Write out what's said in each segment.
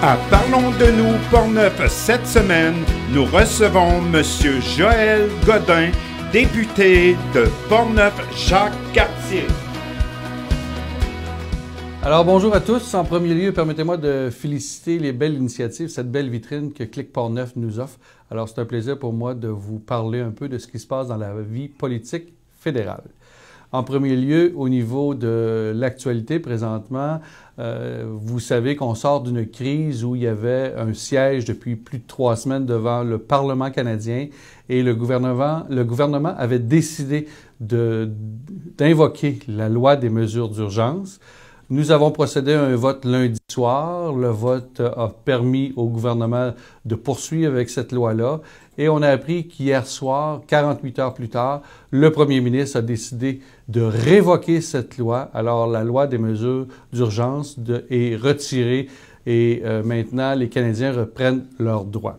À Parlons de nous Portneuf cette semaine, nous recevons M. Joël Godin, député de Portneuf-Jacques-Cartier. Alors bonjour à tous. En premier lieu, permettez-moi de féliciter les belles initiatives, cette belle vitrine que Clic Portneuf nous offre. Alors c'est un plaisir pour moi de vous parler un peu de ce qui se passe dans la vie politique fédérale. En premier lieu, au niveau de l'actualité présentement, vous savez qu'on sort d'une crise où il y avait un siège depuis plus de 3 semaines devant le Parlement canadien et le gouvernement avait décidé d'invoquer la loi des mesures d'urgence. Nous avons procédé à un vote lundi soir. Le vote a permis au gouvernement de poursuivre avec cette loi-là. Et on a appris qu'hier soir, 48 heures plus tard, le premier ministre a décidé de révoquer cette loi. Alors, la loi des mesures d'urgence est retirée et maintenant, les Canadiens reprennent leurs droits.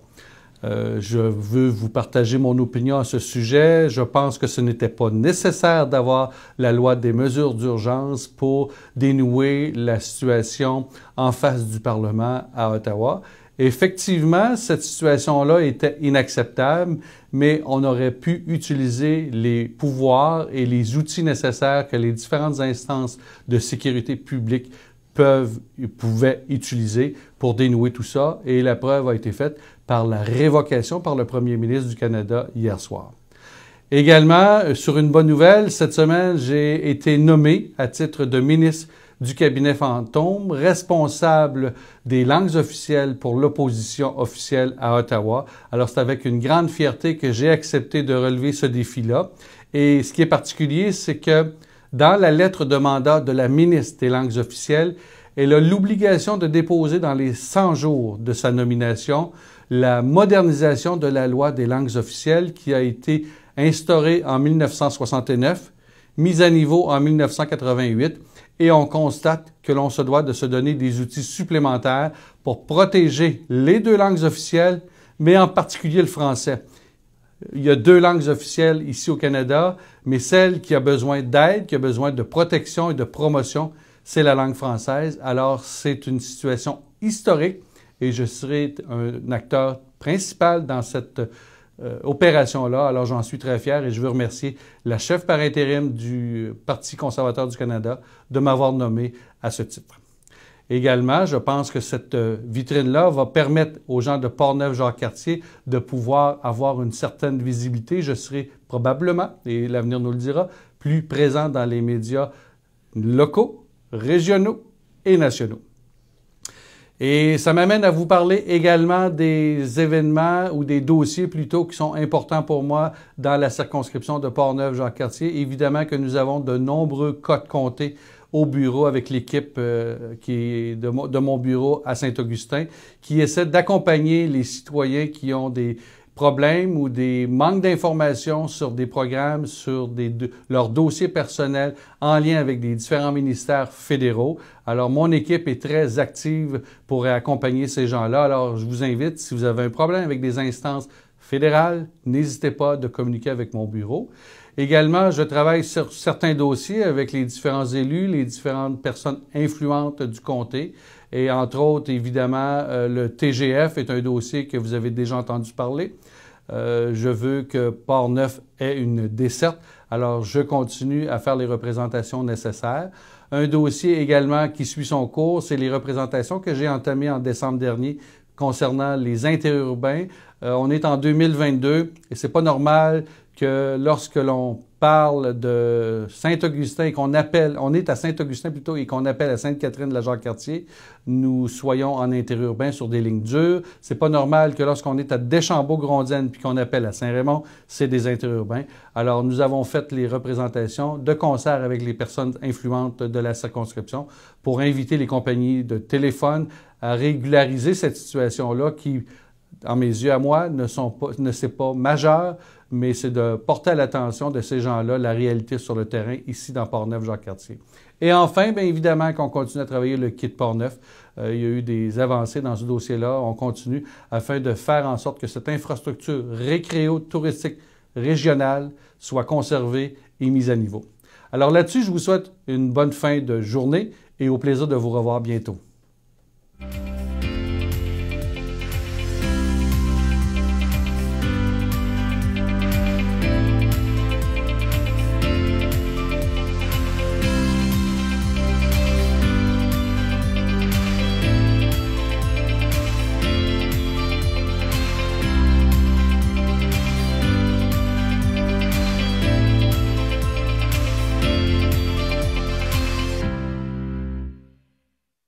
Je veux vous partager mon opinion à ce sujet. Je pense que ce n'était pas nécessaire d'avoir la loi des mesures d'urgence pour dénouer la situation en face du Parlement à Ottawa. Effectivement, cette situation-là était inacceptable, mais on aurait pu utiliser les pouvoirs et les outils nécessaires que les différentes instances de sécurité publique pouvaient utiliser pour dénouer tout ça. Et la preuve a été faite par la révocation par le premier ministre du Canada hier soir. Également, sur une bonne nouvelle, cette semaine, j'ai été nommé à titre de ministre du cabinet fantôme, responsable des langues officielles pour l'opposition officielle à Ottawa. Alors, c'est avec une grande fierté que j'ai accepté de relever ce défi-là. Et ce qui est particulier, c'est que dans la lettre de mandat de la ministre des langues officielles, elle a l'obligation de déposer dans les 100 jours de sa nomination la modernisation de la loi des langues officielles qui a été instaurée en 1969, mise à niveau en 1988, et on constate que l'on se doit de se donner des outils supplémentaires pour protéger les 2 langues officielles, mais en particulier le français. Il y a 2 langues officielles ici au Canada, mais celle qui a besoin d'aide, qui a besoin de protection et de promotion, c'est la langue française. Alors, c'est une situation historique et je serai un acteur principal dans cette opération-là. Alors, j'en suis très fier et je veux remercier la chef par intérim du Parti conservateur du Canada de m'avoir nommé à ce titre. Également, je pense que cette vitrine-là va permettre aux gens de Portneuf-Jacques-Cartier de pouvoir avoir une certaine visibilité. Je serai probablement, et l'avenir nous le dira, plus présent dans les médias locaux, régionaux et nationaux. Et ça m'amène à vous parler également des événements ou des dossiers plutôt qui sont importants pour moi dans la circonscription de Portneuf-Jacques-Cartier. Évidemment que nous avons de nombreux cas de comté au bureau avec l'équipe qui est de mon bureau à Saint-Augustin, qui essaie d'accompagner les citoyens qui ont des problèmes ou des manques d'informations sur des programmes, sur leurs dossiers personnels en lien avec des différents ministères fédéraux. Alors, mon équipe est très active pour accompagner ces gens-là. Alors, je vous invite, si vous avez un problème avec des instances fédérales, n'hésitez pas de communiquer avec mon bureau. Également, je travaille sur certains dossiers avec les différents élus, les différentes personnes influentes du comté. Et entre autres, évidemment, le TGF est un dossier que vous avez déjà entendu parler. Je veux que Portneuf ait une desserte, alors je continue à faire les représentations nécessaires. Un dossier également qui suit son cours, c'est les représentations que j'ai entamées en décembre dernier concernant les interurbains. On est en 2022 et c'est pas normal que lorsque l'on parle de Saint-Augustin et on est à Saint-Augustin plutôt et qu'on appelle à Sainte-Catherine-de-la-Jacques-Cartier, nous soyons en interurbain sur des lignes dures. C'est pas normal que lorsqu'on est à Deschambault-Grondines puis qu'on appelle à Saint-Raymond, c'est des interurbains. Alors, nous avons fait les représentations de concert avec les personnes influentes de la circonscription pour inviter les compagnies de téléphone à régulariser cette situation-là qui, en mes yeux à moi, c'est pas majeur, mais c'est de porter à l'attention de ces gens-là la réalité sur le terrain ici dans Portneuf-Jacques-Cartier. Et enfin, bien évidemment qu'on continue à travailler le kit Portneuf. Il y a eu des avancées dans ce dossier-là. On continue afin de faire en sorte que cette infrastructure récréo-touristique régionale soit conservée et mise à niveau. Alors là-dessus, je vous souhaite une bonne fin de journée et au plaisir de vous revoir bientôt.